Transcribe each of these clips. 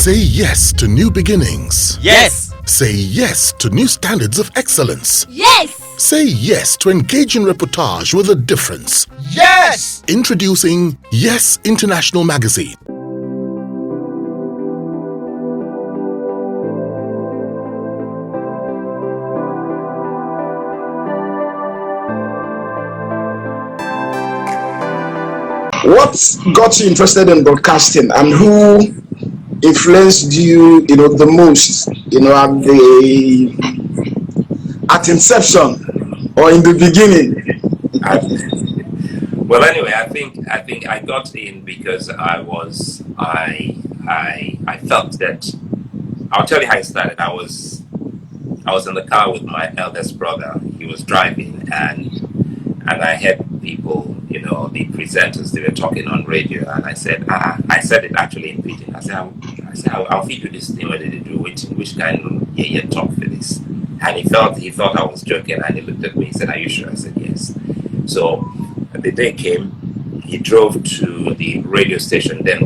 Say yes to new beginnings. Yes. Say yes to new standards of excellence. Yes. Say yes to engaging reportage with a difference. Yes. Introducing Yes International Magazine. What got you interested in broadcasting, and who influenced you, the most, at inception or in the beginning? Well, anyway, I think I got in because I felt that. I'll tell you how it started. I was in the car with my eldest brother. He was driving, and I heard people, the presenters, they were talking on radio, and I said it actually in pidgin. I said, I'll feed you this thing. What did they do? Which kind of talk for this? And he thought I was joking, and he looked at me and said, "Are you sure?" I said, "Yes." So the day came. He drove to the radio station, then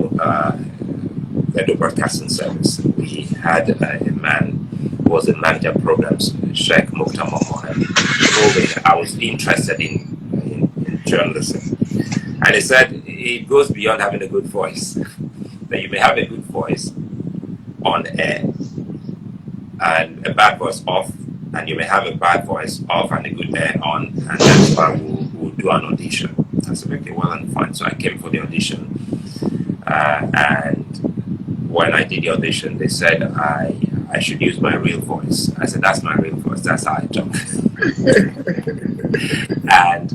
the broadcasting service. We had a man who was in manager programs, Sheikh Mukta Momo, and he told me I was interested in journalism. And he said it goes beyond having a good voice. That you may have a good voice on air and a bad voice off, and you may have a bad voice off and a good air on, and that's why we'll do an audition. I said, okay, well and fine. So I came for the audition, and when I did the audition, they said I should use my real voice. I said, that's my real voice. That's how I talk. And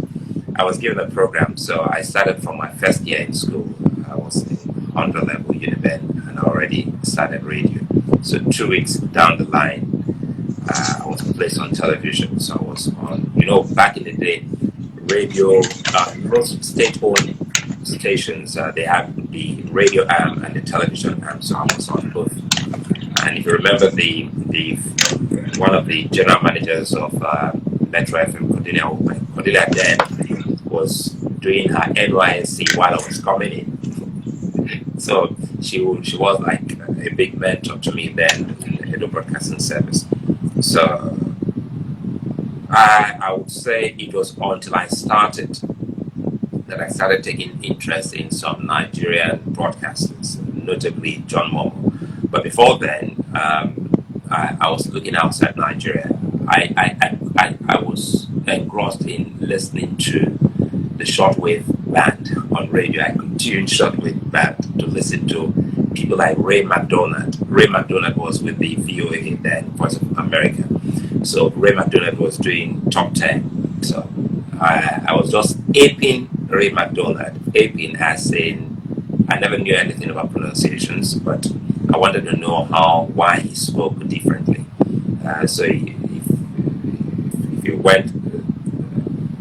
I was given a program. So I started from my first year in school. I was in 100 level Uniben, and I already started radio. So 2 weeks down the line, I was placed on television. So I was on, back in the day, radio, most state-owned stations, they have the radio arm and the television arm, so I was on both. And if you remember, the one of the general managers of Metro FM, Cordelia then, was doing her NYSC while I was coming in. So she was like a big mentor to me then in the broadcasting service. So I would say it was until I started that I started taking interest in some Nigerian broadcasters, notably John Momo. But before then, I was looking outside Nigeria. I was engrossed in listening to the shortwave band on radio. I could tune shortwave band to listen to people like Ray McDonald. Ray McDonald was with the VOA then, Voice of America. So Ray McDonald was doing top 10. So I was just aping Ray McDonald. Aping as in, I never knew anything about pronunciations, but I wanted to know why he spoke differently. So if you went,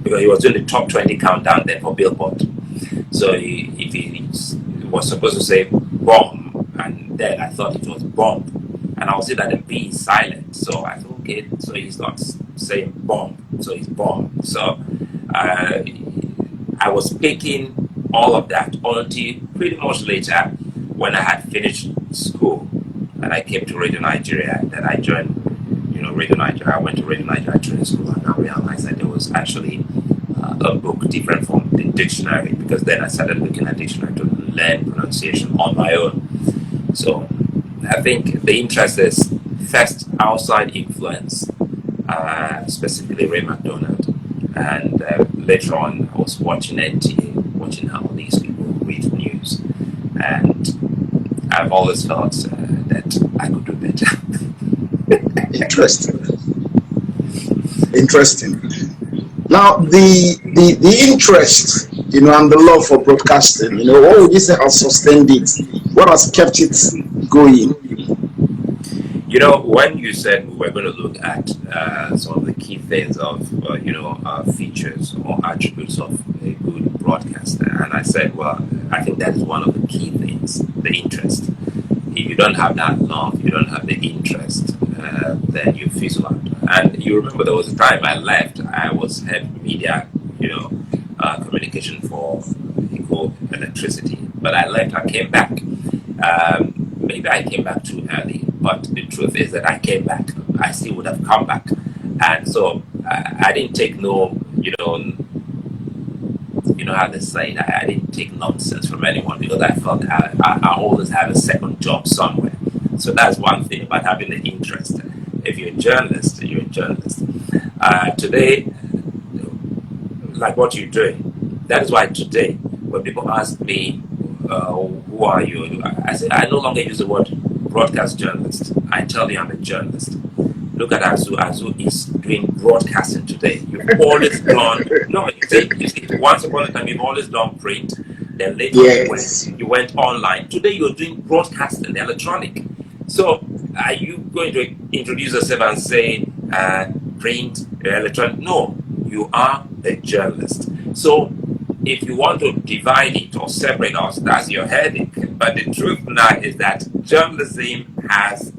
because he was doing the top 20 countdown then for Billboard. So if he was supposed to say bomb, and then I thought it was bomb, and I will see that the B is silent. So I thought, okay, so he's not saying bomb, so it's bomb. So I was picking all of that until pretty much later when I had finished school and I came to Radio Nigeria. Then I joined, Radio Nigeria. I went to Radio Nigeria training school, and I realized that there was actually a book different from the dictionary, because then I started looking at dictionary to learn pronunciation on my own. So I think the interest is first outside influence, specifically Ray McDonald, and later on I was watching NTA, watching how these people read news, and I've always felt that I could do better. Interesting. Now the interest, and the love for broadcasting, what would you say has sustained it? What has kept it going? When you said we were going to look at some of the key things of, features or attributes of a good broadcaster, and I said, well, I think that is one of the key things, the interest. If you don't have that love, you don't have the interest, then you fizzle out. And you remember there was a time I left, I was head media, communication for electricity, but I left, I came back. maybe I came back too early, but the truth is that I came back. I still would have come back. And so I didn't take no, how they say it, I didn't take nonsense from anyone because I felt I always have a second job somewhere. So that's one thing about having the interest. If you're a journalist, you're a journalist. Today, like what you're doing, that is why today, when people ask me, who are you? I say, I no longer use the word broadcast journalist. I tell you I'm a journalist. Look at Azu. Azu is doing broadcasting today. You've always done, no, you see, once upon a time, you've always done print. Then later you went online. Today, you're doing broadcasting, electronic. So, are you going to introduce yourself and say print, electronic? No, you are a journalist. So, if you want to divide it or separate us, that's your headache. But the truth now is that journalism has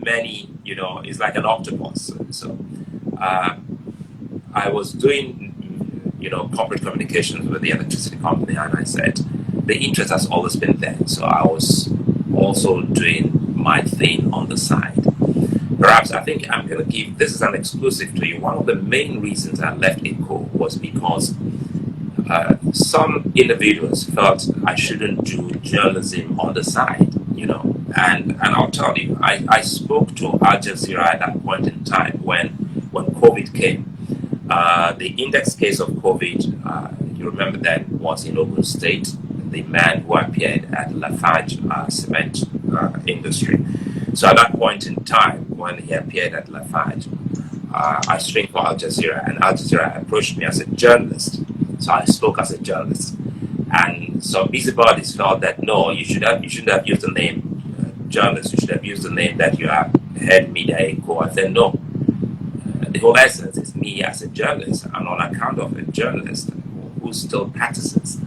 many, it's like an octopus. So I was doing, corporate communications with the electricity company, and I said the interest has always been there. So I was also doing my thing on the side. Perhaps I think I'm going to give, this is an exclusive to you. One of the main reasons I left ICO was because some individuals felt I shouldn't do journalism on the side, and I'll tell you, I spoke to Al Jazeera at that point in time when COVID came. The index case of COVID, you remember that, was in Ogun State, the man who appeared at Lafarge cement industry. So at that point in time, when he appeared at Lafarge, I streamed for Al Jazeera, and Al Jazeera approached me as a journalist. So I spoke as a journalist, and some busybodies felt that no, you shouldn't have used the name journalist. You should have used the name that you are head media echo. I said no. The whole essence is me as a journalist, and on account of a journalist who still practices,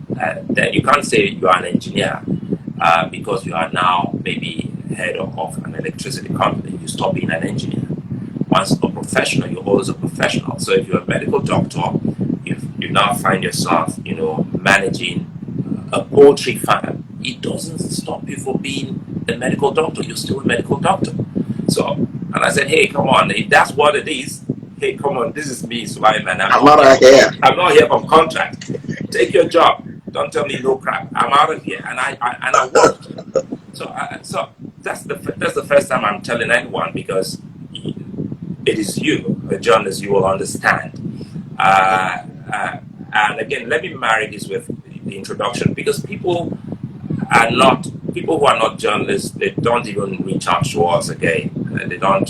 that you can't say you are an engineer because you are now maybe head of an electricity company. You stop being an engineer. Once a professional, you're always a professional. So if you're a medical doctor, you now find yourself, managing a poultry farm, it doesn't stop you from being a medical doctor. You're still a medical doctor. So, and I said, hey, come on, if that's what it is, hey, come on, this is me, Sulaiman. I'm not here from contract. Take your job. Don't tell me no crap. I'm out of here, and I worked. So that's the first time I'm telling anyone, because it is you, a journalist, you will understand. And again, let me marry this with the introduction, because people who are not journalists, they don't even reach out to us again. They don't.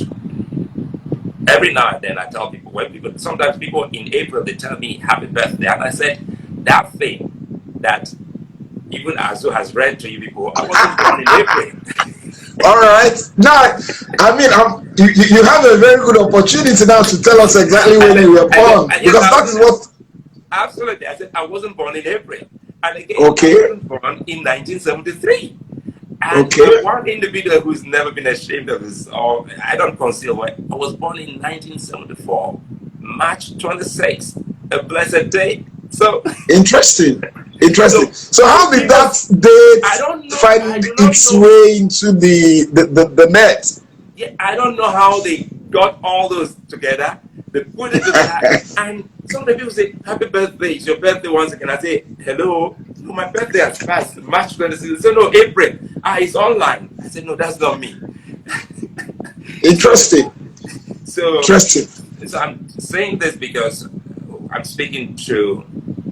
Every now and then I tell people, sometimes people in April, they tell me happy birthday. And I said, that thing that even Azu has read to you people, I wasn't born in April. All right. Now, I mean, you have a very good opportunity now to tell us exactly when you were born. Because that is what... Absolutely. I said, I wasn't born in April. And again, okay. I wasn't born in 1973. And okay. One individual who's never been ashamed of his, or I don't conceal, I was born in 1974, March 26th, a blessed day. So interesting. So how did that date find its way into the net? Yeah, I don't know how they got all those together. They put it together, and some people say, happy birthday, it's your birthday once again. I say, hello, no, my birthday has passed, March 26th. So no, April, it's online. I said, no, that's not me. Interesting. So I'm saying this because I'm speaking to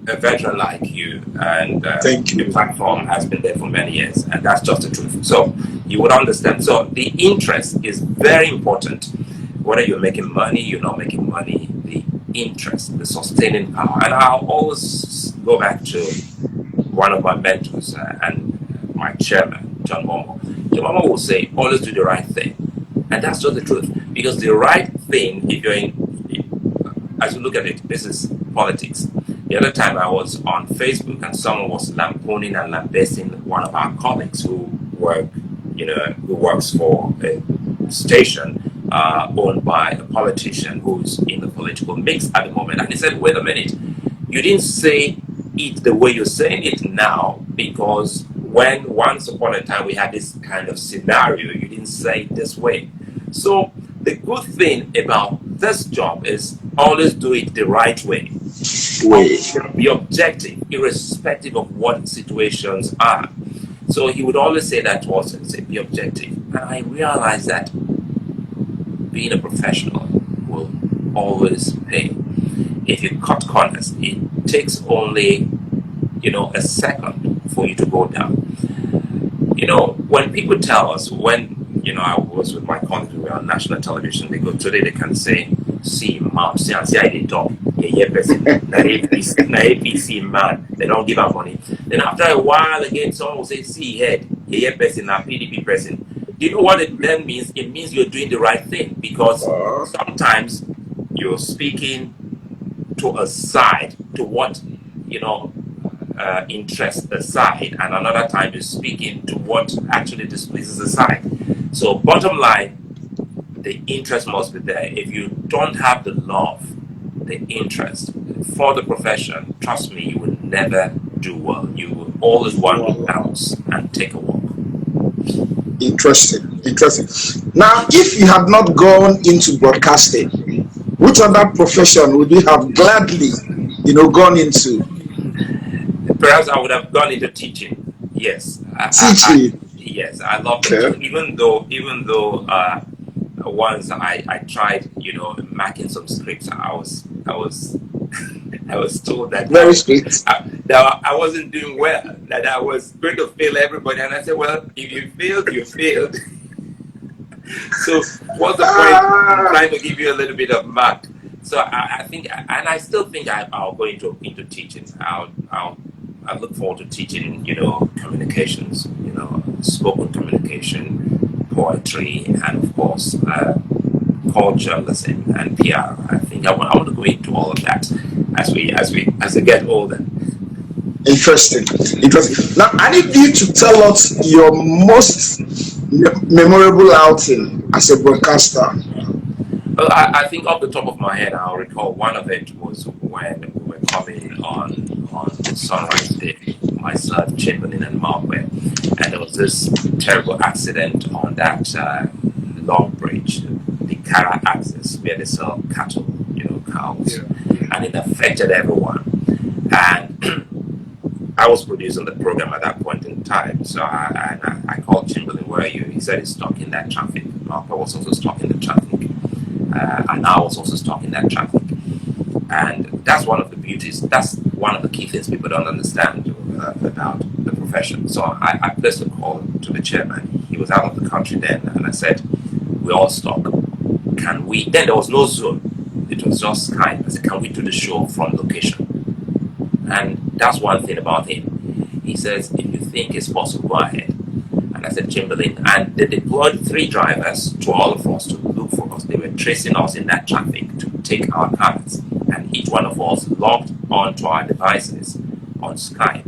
a veteran like you, and the platform has been there for many years, and that's just the truth. So you would understand. So the interest is very important. Whether you're making money, you're not making money, the interest, the sustaining power. And I'll always go back to one of my mentors and my chairman, John Momo. John Momo will say, always do the right thing. And that's just the truth. Because the right thing, if you're in, as you look at it, this is politics. The other time I was on Facebook and someone was lampooning and lambasting one of our colleagues who works for a station owned by a politician who's in the political mix at the moment. And he said, wait a minute, you didn't say it the way you're saying it now, because when once upon a time we had this kind of scenario, you didn't say it this way. So the good thing about this job is always do it the right way. Be objective, irrespective of what situations are. So he would always say that to us and say, be objective. And I realized that being a professional will always pay. If you cut corners, it takes only, a second for you to go down. When people tell us, when, I was with my colleagues, we were on national television, they go today, they can say, see, mom, see, I did talk. Yeah, person. Na APC man, they don't give out money. Then after a while again, someone will say, see, head, yeah, person, now PDP person. Do you know what it then means? It means you're doing the right thing, because sometimes you're speaking to a side, to what, interest aside, and another time you're speaking to what actually displeases the side. So bottom line, the interest must be there. If you don't have the love, the interest for the profession, trust me, you will never do well. You will always want to bounce and take a walk. Interesting. Now, if you had not gone into broadcasting, which other profession would you have gladly, gone into? Perhaps I would have gone into teaching. Yes. Teaching. Yes, I love teaching. Even though once I tried, marking some scripts, I was I was told that very strict. That I wasn't doing well, that I was going to fail everybody, and I said, well, if you failed, you failed. So what's the point in trying to give you a little bit of mark? So I think, and I still think I'll go into teaching. I look forward to teaching, communications, spoken communication, poetry, and of course, culture, lesson, and PR. I think I want to go into all of that as I get older. Interesting. Now, I need you to tell us your most memorable outing as a broadcaster. Well, I think off the top of my head, I'll recall one of it was when we were coming on Sunrise Day, myself, Chamberlain, and Markwell, and there was this terrible accident on that long bridge, the Kara axis, where they sell cattle, cows, and it affected everyone. And I was producing the program at that point in time, so I called Chamberlain, where are you? He said he's stuck in that traffic. Markwell was also stuck in the traffic. And I was also stuck in that traffic. And that's one of the beauties, that's one of the key things people don't understand about the profession. So I placed a call to the chairman. He was out of the country then, and I said, we're all stuck. Can we, then there was no Zoom, it was just Skype. I said, can we do the show from location? And that's one thing about him. He says, if you think it's possible, go ahead. And I said, Chamberlain, and they deployed 3 drivers to all of us to look for us. They were tracing us in that traffic to take our cards. And each one of us logged onto our devices on Skype.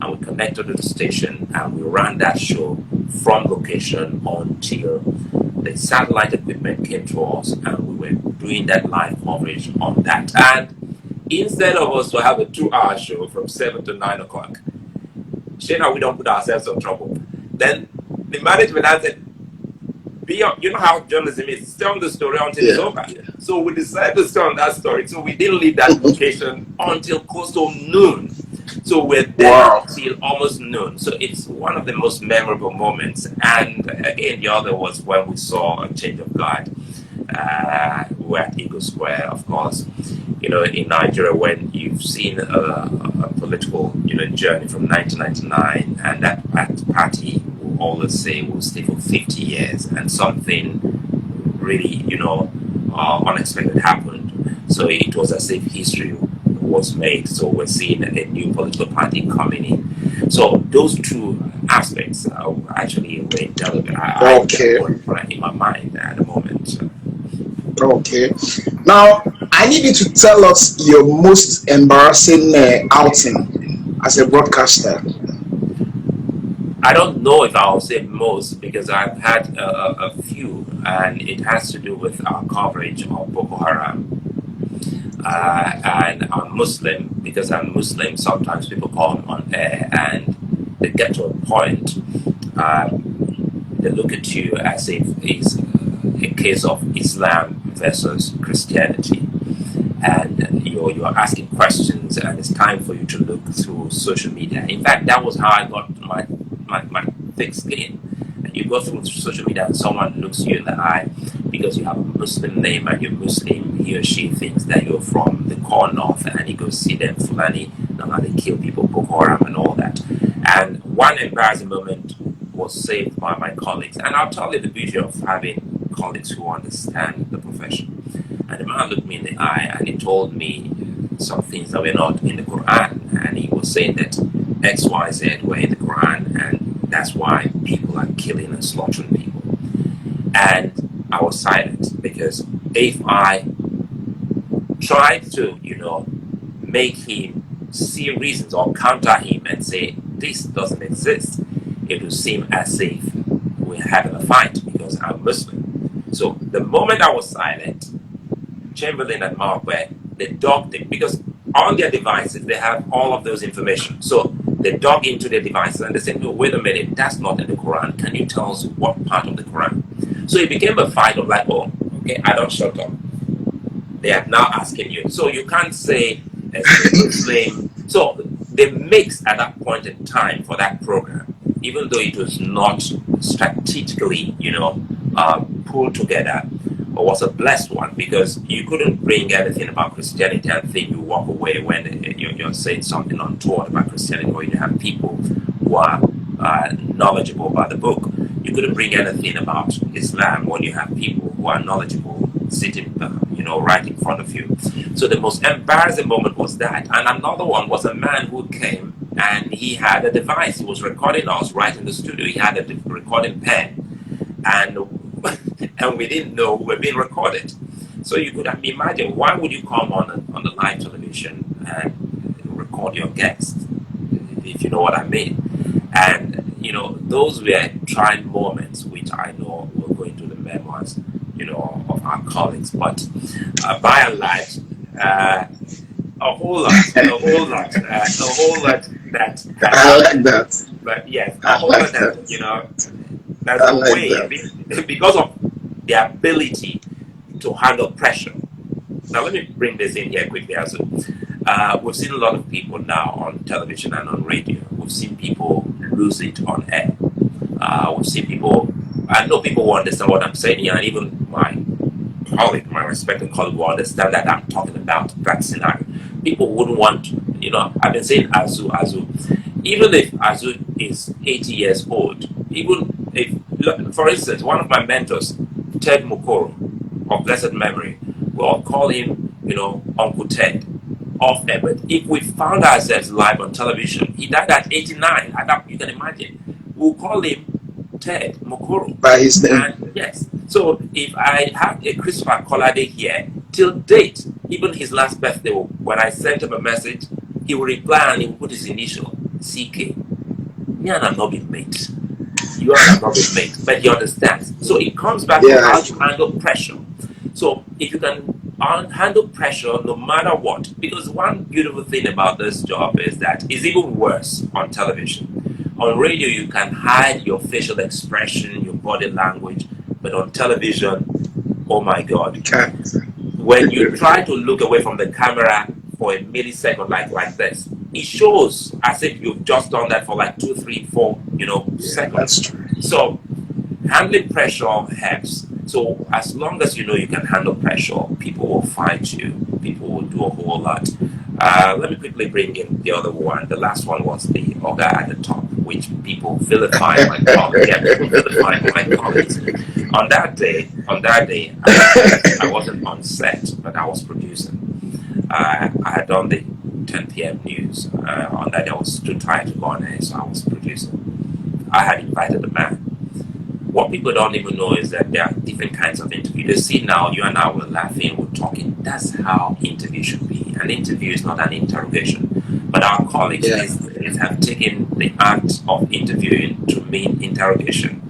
And we connected to the station and we ran that show from location until the satellite equipment came to us and we were doing that live coverage on that. And instead of us to have a 2-hour show from 7 to 9 o'clock, Shana, we don't put ourselves in trouble. Then the management said, you know how journalism is, stay on the story until it's over. So we decided to stay on that story. So we didn't leave that location until close to noon. So we're there until almost noon. So it's one of the most memorable moments. And again, the other was when we saw a change of guard. We were at Eagle Square, of course. In Nigeria, when you've seen a political, journey from 1999, and that party will always say will stay for 50 years, and something really, unexpected happened. So it was as if history was made. So we're seeing a new political party coming in. So those 2 aspects are actually very delicate. In my mind at the moment. Okay. Now, I need you to tell us your most embarrassing outing as a broadcaster. I don't know if I'll say most, because I've had a few, and it has to do with our coverage of Boko Haram. And I'm Muslim, because I'm Muslim, sometimes people call me on air, and they get to a point, they look at you as if it's a case of Islam versus Christianity, and you're asking questions, and it's time for you to look through social media. In fact, that was how I got my thick skin. And you go through social media and someone looks you in the eye because you have a Muslim name and you're Muslim, he or she thinks that you're from the core north, and he goes see them Fulani, now how they kill people, Boko Haram and all that. And one embarrassing moment was saved by my colleagues. And I'll tell you the beauty of having colleagues who understand the profession. And the man looked me in the eye and he told me some things that were not in the Quran. And he was saying that X, Y, Z were in the Quran, and that's why people are killing and slaughtering people. And I was silent, because if I tried to, make him see reasons or counter him and say, this doesn't exist, it would seem as if we're having a fight because I'm Muslim. So the moment I was silent, Chamberlain and Markware, they dogged it, because on their devices they have all of those information. So they dug into their devices and they said, no, wait a minute, that's not in the Quran. Can you tell us what part of the Quran? So it became a fight of like, oh, okay, I don't shut up. They are now asking you. So you can't say as a Muslim. So they mixed at that point in time for that program, even though it was not strategically, pulled together, or was a blessed one, because you couldn't bring anything about Christianity and think you walk away when you're saying something untoward about Christianity, or you have people who are knowledgeable about the book. You couldn't bring anything about Islam when you have people who are knowledgeable sitting, right in front of you. So the most embarrassing moment was that. And another one was a man who came and he had a device. He was recording us right in the studio. He had a recording pen, and we didn't know we were being recorded. So you could imagine, why would you come on the live television and record your guests, if you know what I mean? And those were trying moments, which I know will go into the memoirs, of our colleagues. But by and large, a whole lot that. I like that. But yes, a I whole like lot that, that. there's I a like way, that. because of their ability to handle pressure. Now, let me bring this in here quickly. We've seen a lot of people now on television and on radio. We've seen people lose it on air. We've seen people, I know people will understand what I'm saying here, and even my respected colleague will understand that I'm talking about that scenario. People wouldn't want, I've been saying Azu. Even if Azu is 80 years old, even if, for instance, one of my mentors, Ted Mukoro, of blessed memory, we all call him, Uncle Ted, off air. But if we found ourselves live on television, he died at 89. You can imagine. We'll call him Ted Mukoro. By his name. And yes. So if I have a Christopher Collade here, till date, even his last birthday, when I sent him a message, he will reply and he will put his initial, CK. Me and I'm not being mates. You and I'm not being mates. But he understands. So it comes back to how you handle pressure. So if you can handle pressure no matter what, because one beautiful thing about this job is that it's even worse on television. On radio, you can hide your facial expression, your body language, but on television, oh my God. You can't. When you try to look away from the camera for a millisecond like this, it shows as if you've just done that for like 2, 3, 4, seconds. That's true. So handling pressure helps. So as long as you can handle pressure, people will fight you. People will do a whole lot. Let me quickly bring in the other one. The last one was the Oga at the top, which people vilify my colleagues. Yeah, people vilify my colleagues. On that day, I wasn't on set, but I was producing. I had done the 10 p.m. news. On that day, I was too tired to go on air, so I was producing. I had invited a man. What people don't even know is that there are different kinds of interviews. They see now, you and I were laughing, we're talking. That's how interview should be. An interview is not an interrogation. But our colleagues have taken the art of interviewing to mean interrogation.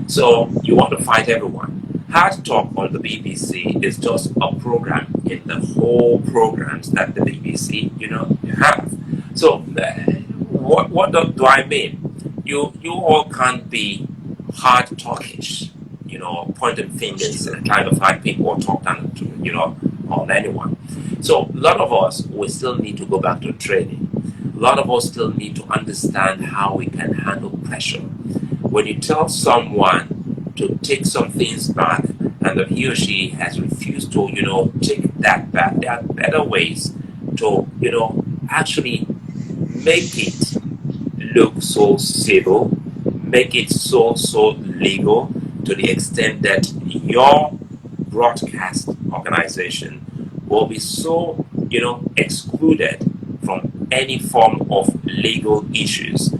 So you want to fight everyone. Hard Talk on the BBC is just a program in the whole programs that the BBC, have. So what do I mean? you all can't be hard talkish, pointing fingers and trying to find people or talk down to, on anyone. So a lot of us, we still need to go back to training. A lot of us still need to understand how we can handle pressure. When you tell someone to take some things back and that he or she has refused to, take that back, there are better ways to, actually make it look so civil, make it so legal, to the extent that your broadcast organization will be so, excluded from any form of legal issues.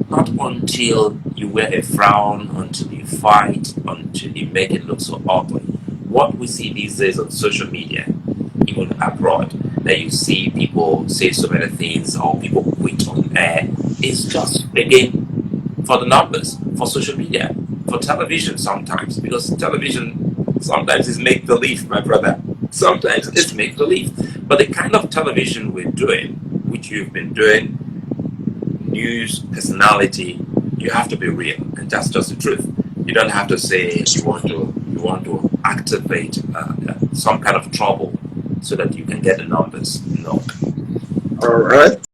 Not until you wear a frown, until you fight, until you make it look so ugly. What we see these days on social media, even abroad, that you see people say so many things or people quit on air, is just, again, for the numbers, for social media, for television sometimes, because television sometimes is make believe, my brother. Sometimes it's make believe. But the kind of television we're doing, which you've been doing, news, personality, you have to be real, and that's just the truth. You don't have to say you want to activate some kind of trouble so that you can get the numbers. No. All right.